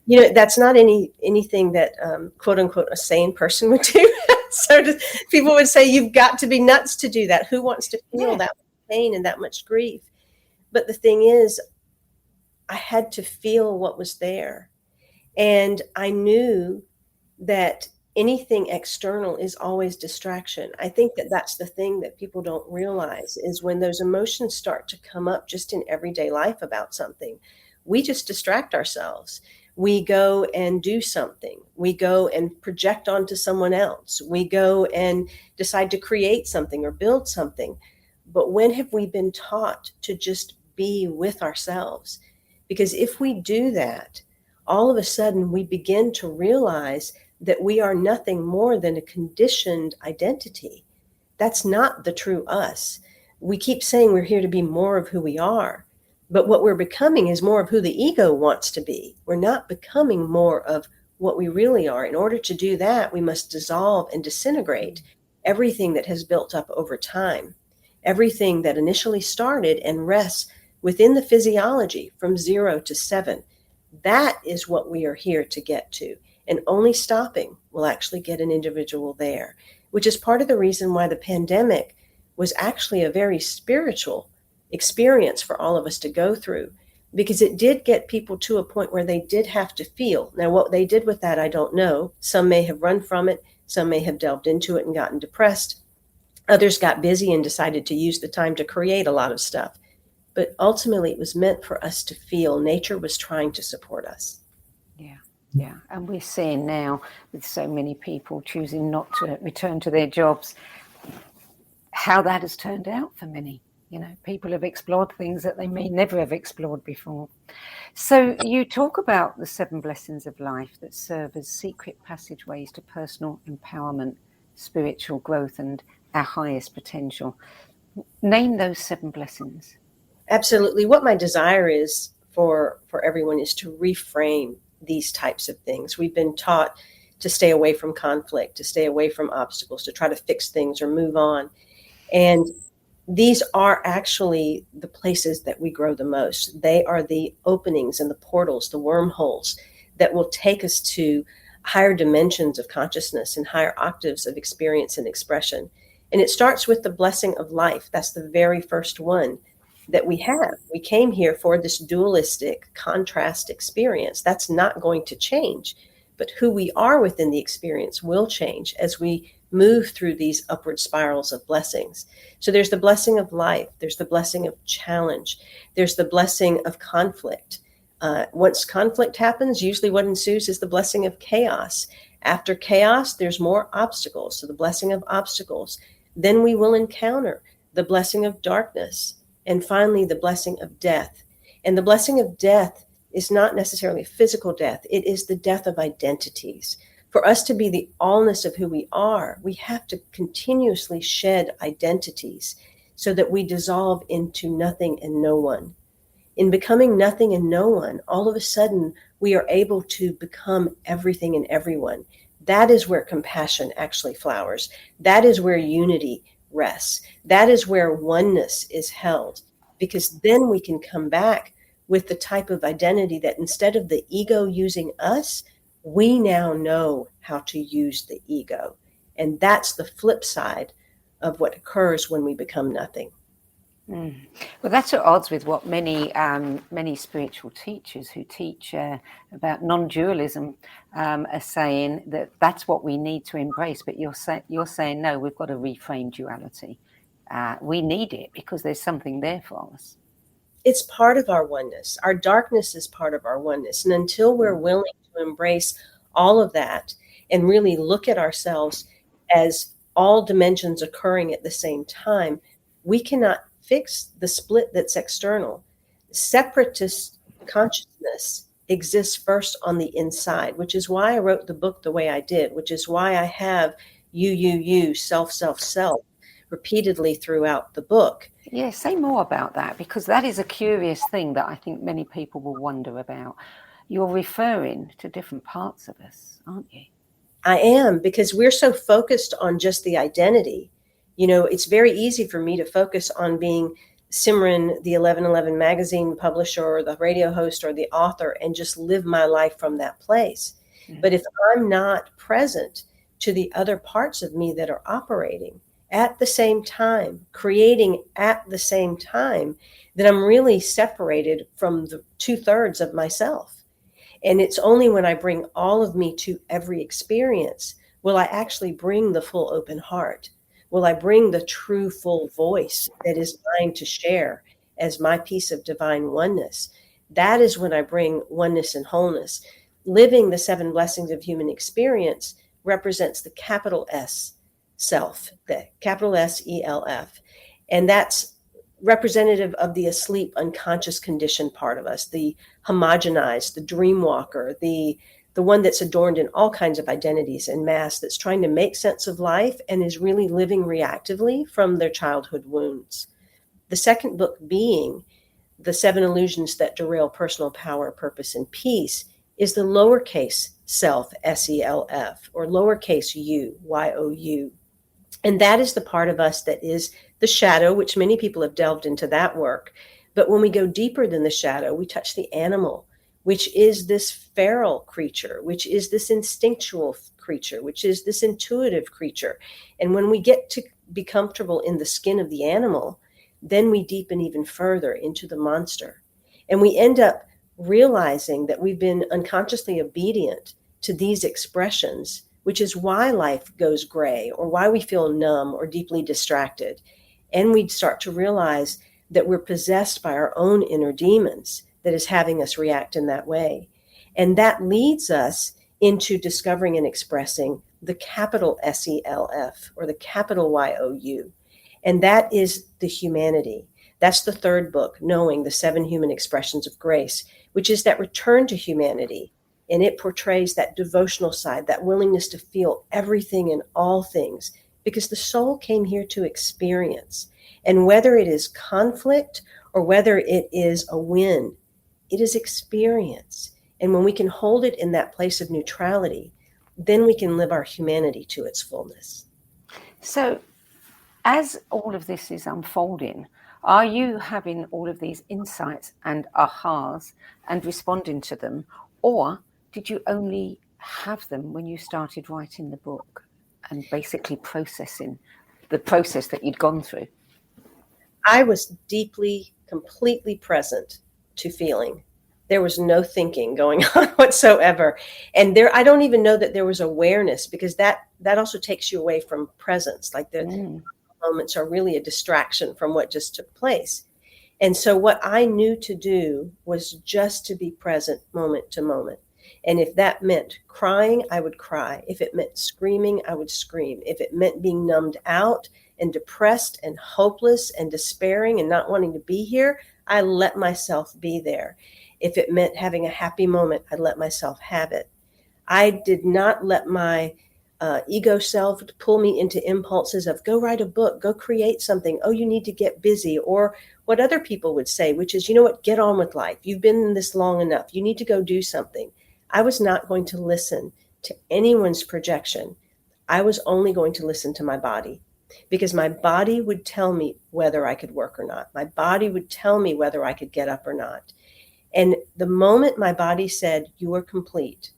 You know, that's not anything that quote unquote a sane person would do. So people would say, you've got to be nuts to do that. Who wants to feel that much pain and that much grief? But the thing is, I had to feel what was there. And I knew that anything external is always distraction. I think that that's the thing that people don't realize is when those emotions start to come up just in everyday life about something, we just distract ourselves. We go and do something. We go and project onto someone else. We go and decide to create something or build something. But when have we been taught to just be with ourselves? Because if we do that, all of a sudden we begin to realize that we are nothing more than a conditioned identity. That's not the true us. We keep saying we're here to be more of who we are, but what we're becoming is more of who the ego wants to be. We're not becoming more of what we really are. In order to do that, we must dissolve and disintegrate everything that has built up over time, everything that initially started and rests within the physiology from 0 to 7. That is what we are here to get to. And only stopping will actually get an individual there, which is part of the reason why the pandemic was actually a very spiritual experience for all of us to go through, because it did get people to a point where they did have to feel. Now, what they did with that, I don't know. Some may have run from it. Some may have delved into it and gotten depressed. Others got busy and decided to use the time to create a lot of stuff. But ultimately, it was meant for us to feel. Nature was trying to support us. Yeah. And we're seeing now with so many people choosing not to return to their jobs, how that has turned out for many. You know, people have explored things that they may never have explored before. So you talk about the 7 blessings of life that serve as secret passageways to personal empowerment, spiritual growth, and our highest potential. Name those 7 blessings. Absolutely. What my desire is for everyone is to reframe these types of things. We've been taught to stay away from conflict, to stay away from obstacles, to try to fix things or move on. And these are actually the places that we grow the most. They are the openings and the portals, the wormholes that will take us to higher dimensions of consciousness and higher octaves of experience and expression. And it starts with the blessing of life. That's the very first one that we have. We came here for this dualistic contrast experience. That's not going to change, but who we are within the experience will change as we move through these upward spirals of blessings. So there's the blessing of life. There's the blessing of challenge. There's the blessing of conflict. Once conflict happens, usually what ensues is the blessing of chaos. After chaos, there's more obstacles. So the blessing of obstacles. Then we will encounter the blessing of darkness. And finally, the blessing of death. And the blessing of death is not necessarily physical death. It is the death of identities. For us to be the allness of who we are, we have to continuously shed identities so that we dissolve into nothing and no one. In becoming nothing and no one, all of a sudden, we are able to become everything and everyone. That is where compassion actually flowers. That is where unity rests. That is where oneness is held, because then we can come back with the type of identity that instead of the ego using us, we now know how to use the ego. And that's the flip side of what occurs when we become nothing. Well, that's at odds with what many spiritual teachers who teach about non-dualism are saying, that that's what we need to embrace. But you're saying no, we've got to reframe duality. We need it because there's something there for us. It's part of our oneness. Our darkness is part of our oneness. And until we're willing to embrace all of that and really look at ourselves as all dimensions occurring at the same time, we cannot fix the split that's external. Separatist consciousness exists first on the inside, which is why I wrote the book the way I did, which is why I have you, self, repeatedly throughout the book. Yeah, say more about that, because that is a curious thing that I think many people will wonder about. You're referring to different parts of us, aren't you? I am, because we're so focused on just the identity. You know, it's very easy for me to focus on being Simran, the 1111 magazine publisher, or the radio host, or the author, and just live my life from that place. Mm-hmm. But if I'm not present to the other parts of me that are operating at the same time, creating at the same time, then I'm really separated from the 2/3 of myself. And it's only when I bring all of me to every experience will I actually bring the full open heart. Will I bring the true full voice that is mine to share as my piece of divine oneness? That is when I bring oneness and wholeness. Living the 7 blessings of human experience represents the capital S self, the capital SELF. And that's representative of the asleep, unconscious conditioned part of us, the homogenized, the dream walker, the one that's adorned in all kinds of identities and masks, that's trying to make sense of life and is really living reactively from their childhood wounds. The second book being The 7 Illusions That Derail Personal Power, Purpose, and Peace is the lowercase self, SELF, or lowercase u, YOU. And that is the part of us that is the shadow, which many people have delved into that work. But when we go deeper than the shadow, we touch the animal, which is this feral creature, which is this instinctual creature, which is this intuitive creature. And when we get to be comfortable in the skin of the animal, then we deepen even further into the monster. And we end up realizing that we've been unconsciously obedient to these expressions, which is why life goes gray, or why we feel numb or deeply distracted. And we start to realize that we're possessed by our own inner demons that is having us react in that way. And that leads us into discovering and expressing the capital SELF, or the capital YOU. And that is the humanity. That's the third book, Knowing the 7 Human Expressions of Grace, which is that return to humanity. And it portrays that devotional side, that willingness to feel everything and all things, because the soul came here to experience. And whether it is conflict or whether it is a win, it is experience. And when we can hold it in that place of neutrality, then we can live our humanity to its fullness. So as all of this is unfolding, are you having all of these insights and ahas and responding to them? Or did you only have them when you started writing the book and basically processing the process that you'd gone through? I was deeply, completely present to feeling. There was no thinking going on whatsoever. And I don't even know that there was awareness, because that also takes you away from presence. Like the moments are really a distraction from what just took place. And so what I knew to do was just to be present moment to moment. And if that meant crying, I would cry. If it meant screaming, I would scream. If it meant being numbed out and depressed and hopeless and despairing and not wanting to be here, I let myself be there. If it meant having a happy moment, I let myself have it. I did not let my ego self to pull me into impulses of go write a book, go create something. Oh, you need to get busy, or what other people would say, which is, you know what, get on with life. You've been in this long enough. You need to go do something. I was not going to listen to anyone's projection. I was only going to listen to my body, because my body would tell me whether I could work or not. My body would tell me whether I could get up or not. And the moment my body said, you are complete,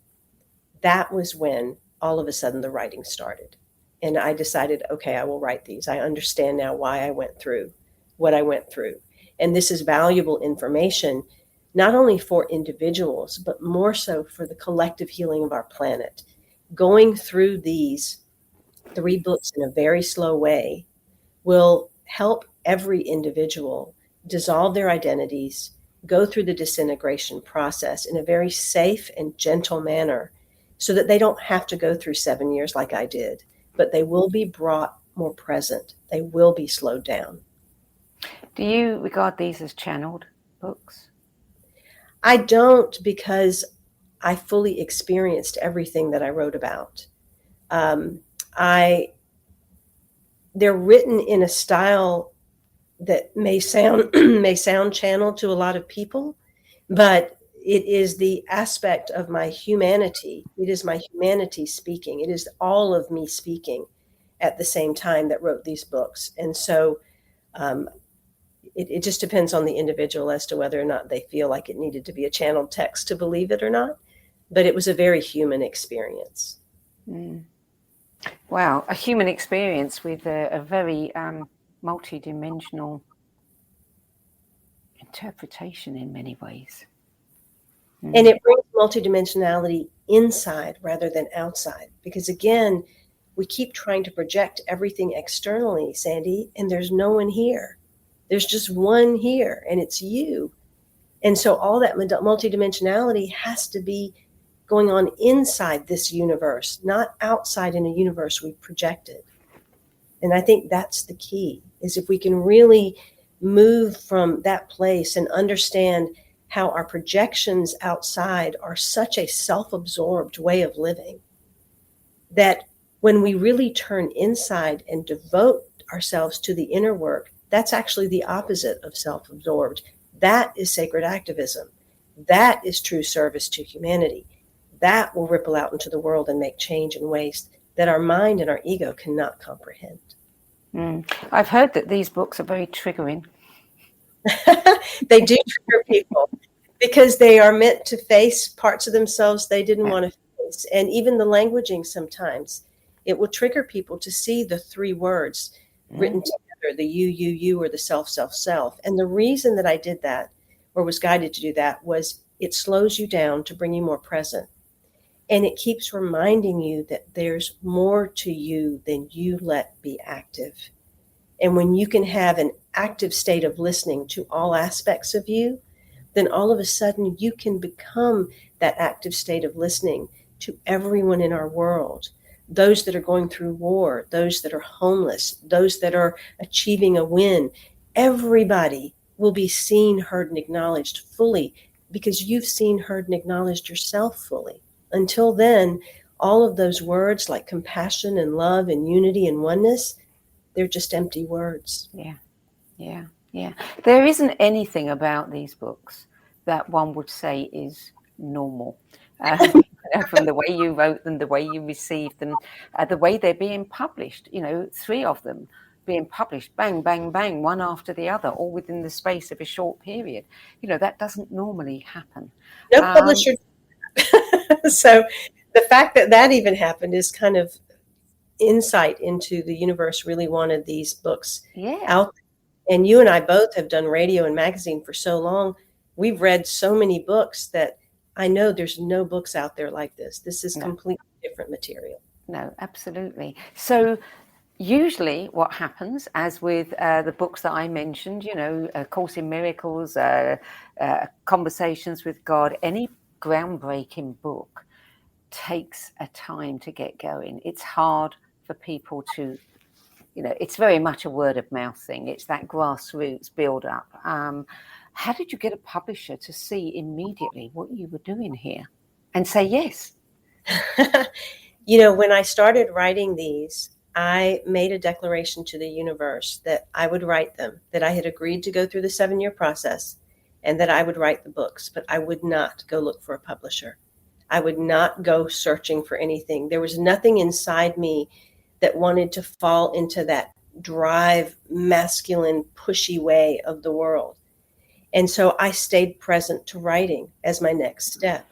that was when all of a sudden the writing started. And I decided, okay, I will write these. I understand now why I went through what I went through. And this is valuable information, not only for individuals, but more so for the collective healing of our planet. Going through these 3 books in a very slow way will help every individual dissolve their identities, go through the disintegration process in a very safe and gentle manner, so that they don't have to go through 7 years like I did, but they will be brought more present. They will be slowed down. Do you regard these as channeled books? I don't, because I fully experienced everything that I wrote about. They're written in a style that may sound channeled to a lot of people, but it is the aspect of my humanity. It is my humanity speaking. It is all of me speaking at the same time that wrote these books. And so it just depends on the individual as to whether or not they feel like it needed to be a channeled text to believe it or not. But it was a very human experience. Mm. Wow, a human experience with a very multidimensional interpretation in many ways. And it brings multidimensionality inside rather than outside. Because again, we keep trying to project everything externally, Sandie, and there's no one here. There's just one here, and it's you. And so all that multidimensionality has to be going on inside this universe, not outside in a universe we've projected. And I think that's the key, is if we can really move from that place and understand how our projections outside are such a self-absorbed way of living, that when we really turn inside and devote ourselves to the inner work, that's actually the opposite of self-absorbed. That is sacred activism. That is true service to humanity. That will ripple out into the world and make change in ways that our mind and our ego cannot comprehend. I've heard that these books are very triggering. They do trigger people because they are meant to face parts of themselves they didn't want to face. And even the languaging, sometimes it will trigger people to see the 3 words written together, the you, or the self. And the reason that I did that, or was guided to do that, was it slows you down to bring you more present. And it keeps reminding you that there's more to you than you let be active. And when you can have an active state of listening to all aspects of you, then all of a sudden you can become that active state of listening to everyone in our world. Those that are going through war, those that are homeless, those that are achieving a win. Everybody will be seen, heard, and acknowledged fully, because you've seen, heard, and acknowledged yourself fully. Until then, all of those words like compassion and love and unity and oneness, they're just empty words. Yeah. There isn't anything about these books that one would say is normal. From the way you wrote them, the way you received them, the way they're being published, 3 of them being published, bang, bang, bang, one after the other, all within the space of a short period. That doesn't normally happen. No publisher. So the fact that even happened is kind of insight into the universe really wanted these books out. And you and I both have done radio and magazine for so long. We've read so many books that I know there's no books out there like this. This is completely different material. No, absolutely. So usually what happens, as with the books that I mentioned, A Course in Miracles, Conversations with God, any groundbreaking book takes a time to get going. It's hard for people to, it's very much a word of mouth thing. It's that grassroots build up. How did you get a publisher to see immediately what you were doing here and say yes? When I started writing these, I made a declaration to the universe that I would write them, that I had agreed to go through the 7-year process, and that I would write the books, but I would not go look for a publisher. I would not go searching for anything. There was nothing inside me that wanted to fall into that drive, masculine, pushy way of the world. And so I stayed present to writing as my next step.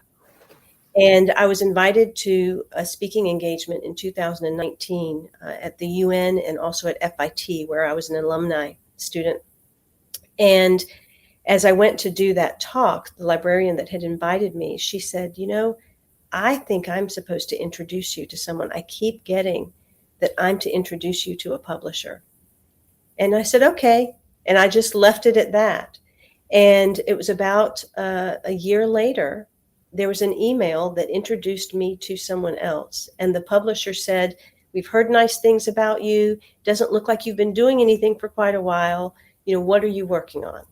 And I was invited to a speaking engagement in 2019 at the UN and also at FIT, where I was an alumni student. And as I went to do that talk, the librarian that had invited me, she said, I think I'm supposed to introduce you to someone. I keep getting that I'm to introduce you to a publisher. And I said, okay. And I just left it at that. And it was about a year later, there was an email that introduced me to someone else. And the publisher said, we've heard nice things about you. Doesn't look like you've been doing anything for quite a while. What are you working on?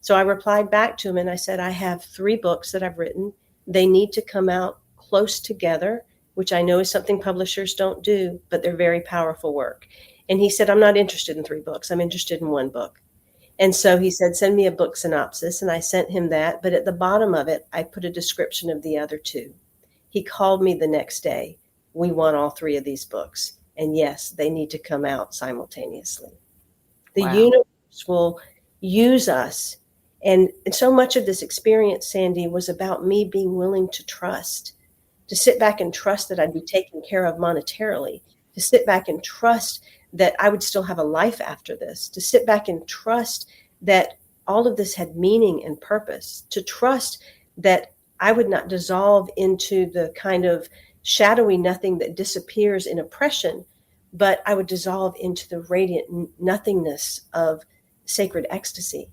So I replied back to him and I said, I have 3 books that I've written. They need to come out close together, which I know is something publishers don't do, but they're very powerful work. And he said, I'm not interested in 3 books. I'm interested in 1 book. And so he said, send me a book synopsis. And I sent him that. But at the bottom of it, I put a description of the other 2. He called me the next day. We want all 3 of these books. And yes, they need to come out simultaneously. The universe will use us. And so much of this experience, Sandie, was about me being willing to trust, to sit back and trust that I'd be taken care of monetarily, to sit back and trust that I would still have a life after this, to sit back and trust that all of this had meaning and purpose, to trust that I would not dissolve into the kind of shadowy nothing that disappears in oppression, but I would dissolve into the radiant nothingness of sacred ecstasy.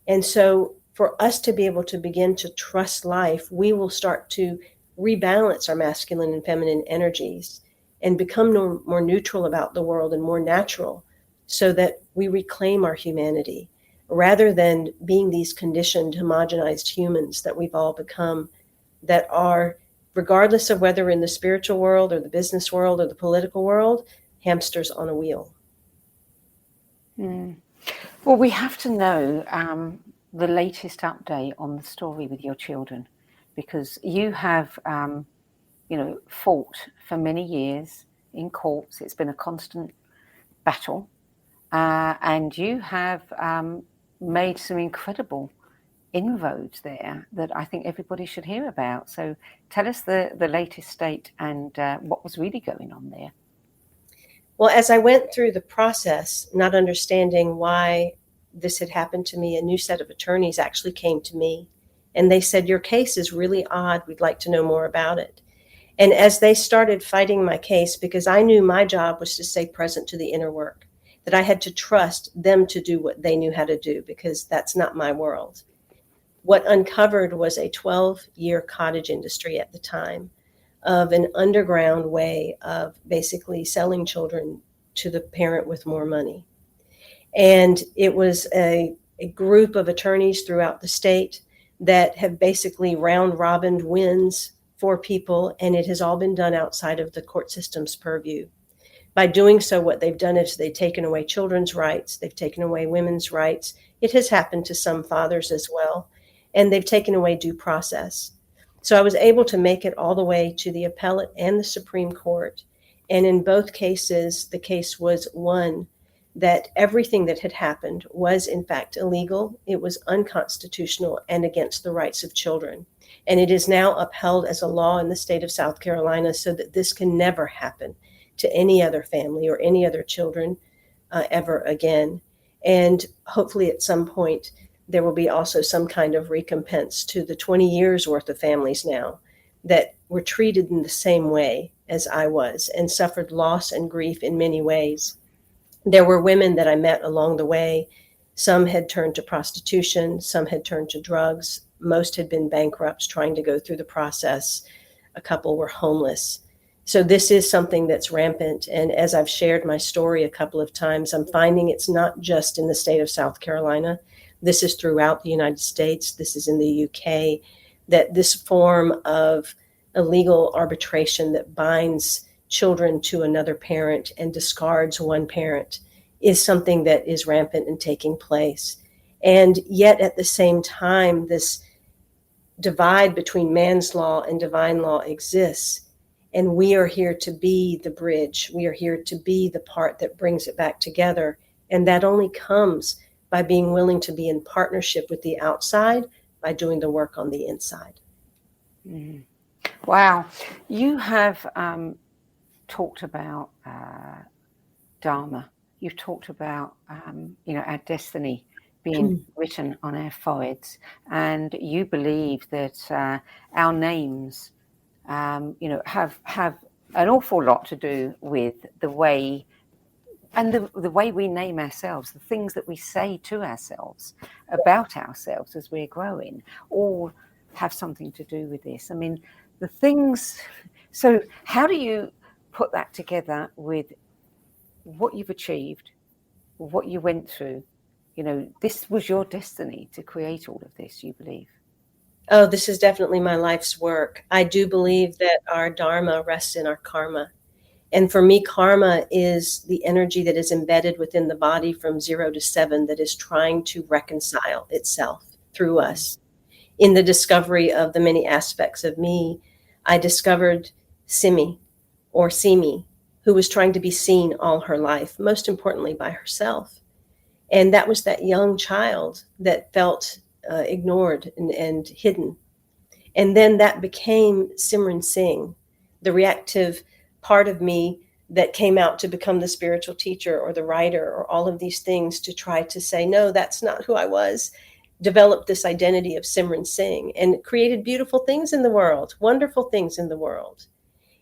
And so for us to be able to begin to trust life, we will start to rebalance our masculine and feminine energies and become more neutral about the world and more natural, so that we reclaim our humanity rather than being these conditioned, homogenized humans that we've all become, that are, regardless of whether in the spiritual world or the business world or the political world, hamsters on a wheel. Well, we have to know the latest update on the story with your children, because you have fought for many years in courts. It's been a constant battle, and you have made some incredible inroads there that I think everybody should hear about. So tell us the latest state and what was really going on there. Well, as I went through the process, not understanding why this had happened to me, a new set of attorneys actually came to me and they said, your case is really odd. We'd like to know more about it. And as they started fighting my case, because I knew my job was to stay present to the inner work, that I had to trust them to do what they knew how to do, because that's not my world. What uncovered was a 12-year cottage industry at the time of an underground way of basically selling children to the parent with more money. And it was a group of attorneys throughout the state that have basically round-robined wins for people, and it has all been done outside of the court system's purview. By doing so, what they've done is they've taken away children's rights, they've taken away women's rights. It has happened to some fathers as well, and they've taken away due process. So I was able to make it all the way to the appellate and the Supreme Court. And in both cases, the case was won that everything that had happened was in fact illegal. It was unconstitutional and against the rights of children. And it is now upheld as a law in the state of South Carolina, so that this can never happen to any other family or any other children ever again. And hopefully at some point, there will be also some kind of recompense to the 20 years worth of families now that were treated in the same way as I was and suffered loss and grief in many ways. There were women that I met along the way. Some had turned to prostitution, some had turned to drugs. Most had been bankrupts trying to go through the process. A couple were homeless. So this is something that's rampant. And as I've shared my story a couple of times, I'm finding it's not just in the state of South Carolina. This is throughout the United States. This is in the UK, that this form of a legal arbitration that binds children to another parent and discards one parent is something that is rampant and taking place. And yet at the same time, this divide between man's law and divine law exists. And we are here to be the bridge. We are here to be the part that brings it back together. And that only comes by being willing to be in partnership with the outside, by doing the work on the inside. Mm. Wow. You have talked about Dharma. You've talked about, our destiny being written on our foreheads. And you believe that our names, have an awful lot to do with the way, and the way we name ourselves, the things that we say to ourselves about ourselves as we're growing, all have something to do with this. I mean, the things. So how do you put that together with what you've achieved, what you went through? This was your destiny to create all of this, you believe? Oh, this is definitely my life's work. I do believe that our dharma rests in our karma. And for me, karma is the energy that is embedded within the body from 0 to 7 that is trying to reconcile itself through us. In the discovery of the many aspects of me, I discovered Simi, or Simi, who was trying to be seen all her life, most importantly by herself. And that was that young child that felt ignored and hidden. And then that became Simran Singh, the reactive part of me that came out to become the spiritual teacher or the writer or all of these things to try to say, no, that's not who I was. Developed this identity of Simran Singh and created beautiful things in the world, wonderful things in the world.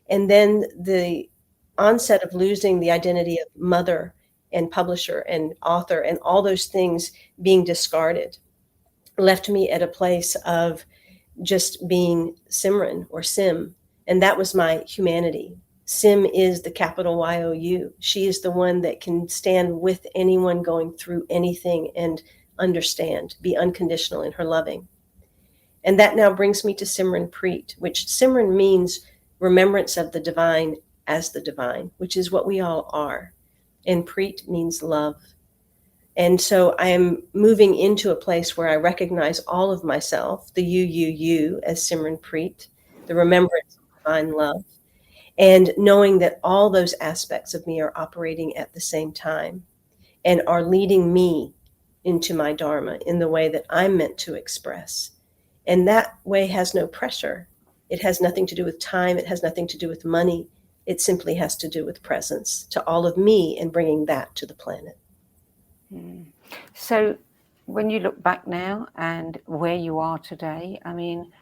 And then the onset of losing the identity of mother and publisher and author and all those things being discarded left me at a place of just being Simran or Sim. And that was my humanity. Sim is the capital Y-O-U. She is the one that can stand with anyone going through anything and understand, be unconditional in her loving. And that now brings me to Simran Preet, which Simran means remembrance of the divine as the divine, which is what we all are. And Preet means love. And so I am moving into a place where I recognize all of myself, the you, as Simran Preet, the remembrance of divine love, and knowing that all those aspects of me are operating at the same time and are leading me into my dharma in the way that I'm meant to express. And that way has no pressure. It has nothing to do with time. It has nothing to do with money. It simply has to do with presence to all of me and bringing that to the planet. So when you look back now and where you are today, I mean,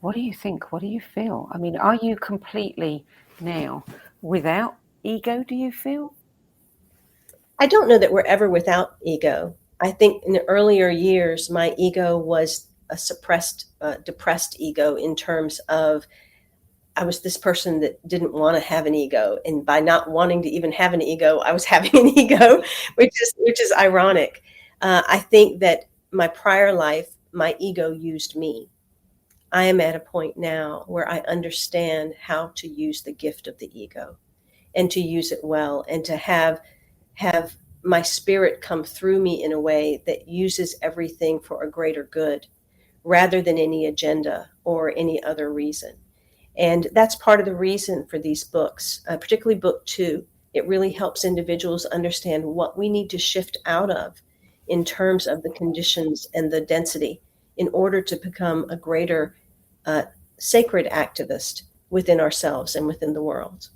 what do you think? What do you feel? I mean, are you completely now without ego, do you feel? I don't know that we're ever without ego. I think in the earlier years, my ego was a suppressed, depressed ego in terms of I was this person that didn't want to have an ego. And by not wanting to even have an ego, I was having an ego, which is ironic. I think that my prior life, my ego used me. I am at a point now where I understand how to use the gift of the ego and to use it well and to have my spirit come through me in a way that uses everything for a greater good rather than any agenda or any other reason. And that's part of the reason for these books, particularly book 2. It really helps individuals understand what we need to shift out of in terms of the conditions and the density in order to become a greater sacred activist within ourselves and within the world.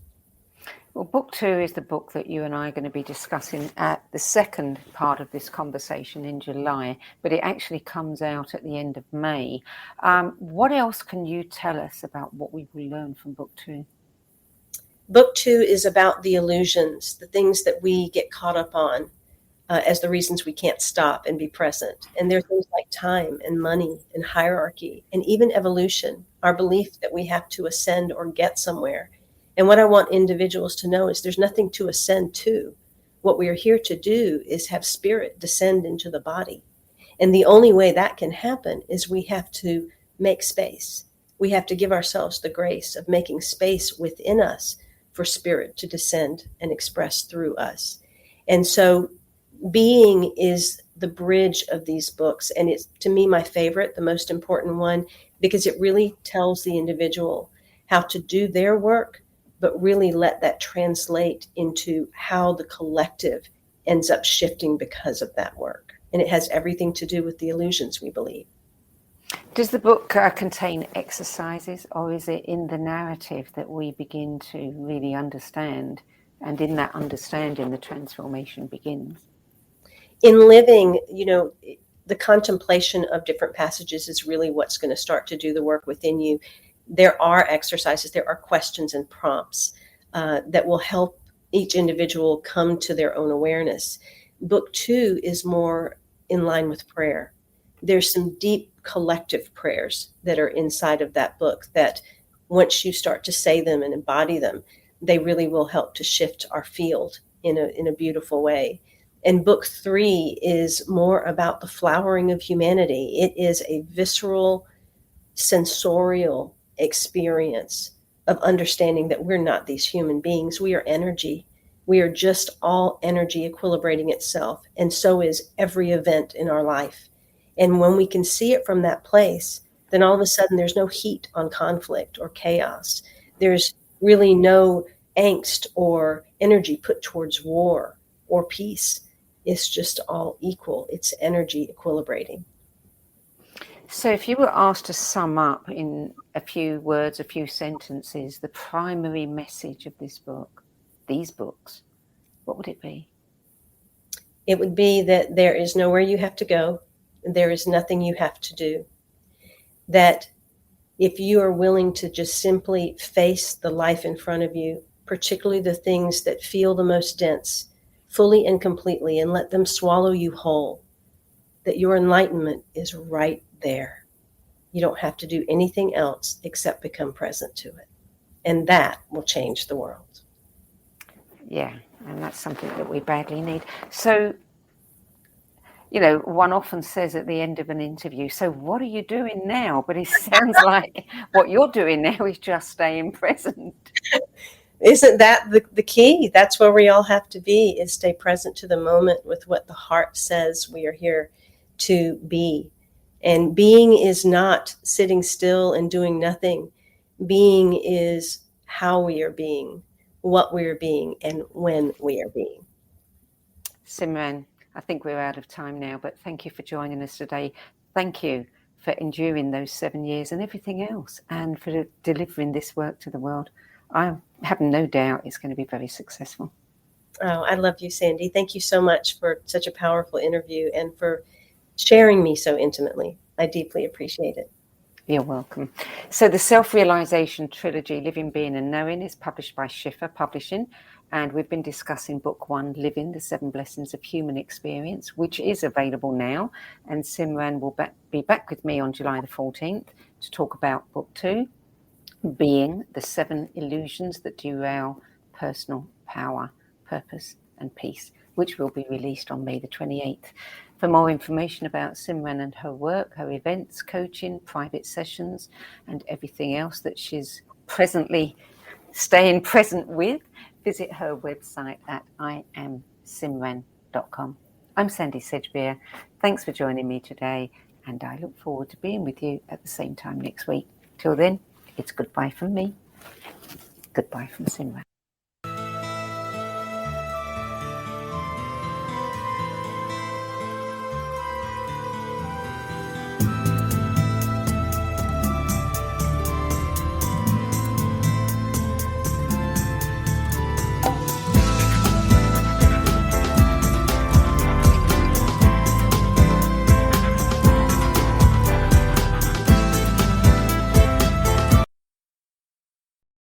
Well, book 2 is the book that you and I are going to be discussing at the second part of this conversation in July, but it actually comes out at the end of May. What else can you tell us about what we will learn from book 2? Book 2 is about the illusions, the things that we get caught up on as the reasons we can't stop and be present. And there are things like time and money and hierarchy and even evolution, our belief that we have to ascend or get somewhere. And what I want individuals to know is there's nothing to ascend to. What we are here to do is have spirit descend into the body. And the only way that can happen is we have to make space. We have to give ourselves the grace of making space within us for spirit to descend and express through us. And so being is the bridge of these books. And it's, to me, my favorite, the most important one, because it really tells the individual how to do their work, but really let that translate into how the collective ends up shifting because of that work. And it has everything to do with the illusions we believe. Does the book contain exercises, or is it in the narrative that we begin to really understand? And in that understanding, the transformation begins. In living, the contemplation of different passages is really what's going to start to do the work within you. There are exercises, there are questions and prompts that will help each individual come to their own awareness. Book 2 is more in line with prayer. There's some deep collective prayers that are inside of that book that once you start to say them and embody them, they really will help to shift our field in a beautiful way. And book 3 is more about the flowering of humanity. It is a visceral, sensorial experience of understanding that we're not these human beings. We are energy. We are just all energy equilibrating itself. And so is every event in our life. And when we can see it from that place, then all of a sudden there's no heat on conflict or chaos. There's really no angst or energy put towards war or peace. It's just all equal. It's energy equilibrating. So if you were asked to sum up in a few words, a few sentences, the primary message of this book, these books, what would it be? It would be that there is nowhere you have to go. There is nothing you have to do. That if you are willing to just simply face the life in front of you, particularly the things that feel the most dense, fully and completely, and let them swallow you whole, that your enlightenment is right there. You don't have to do anything else except become present to it. And that will change the world. Yeah, and that's something that we badly need. So, one often says at the end of an interview, so what are you doing now? But it sounds like what you're doing now is just staying present. Isn't that the key? That's where we all have to be, is stay present to the moment with what the heart says we are here to be. And being is not sitting still and doing nothing. Being is how we are being, what we are being, and when we are being. Simran, I think we're out of time now, but thank you for joining us today. Thank you for enduring those 7 years and everything else, and for delivering this work to the world. I have no doubt it's going to be very successful. Oh, I love you, Sandie. Thank you so much for such a powerful interview and for sharing me so intimately. I deeply appreciate it. You're welcome. So the Self-Realization Trilogy, Living, Being and Knowing, is published by Schiffer Publishing. And we've been discussing book 1, Living, the 7 Blessings of Human Experience, which is available now. And Simran will be back with me on July the 14th to talk about book 2, Being, the 7 Illusions that Derail Personal Power, Purpose and Peace, which will be released on May the 28th. For more information about Simran and her work, her events, coaching, private sessions, and everything else that she's presently staying present with, visit her website at iamsimran.com. I'm Sandie Sedgbeer. Thanks for joining me today, and I look forward to being with you at the same time next week. Till then, it's goodbye from me. Goodbye from Simran.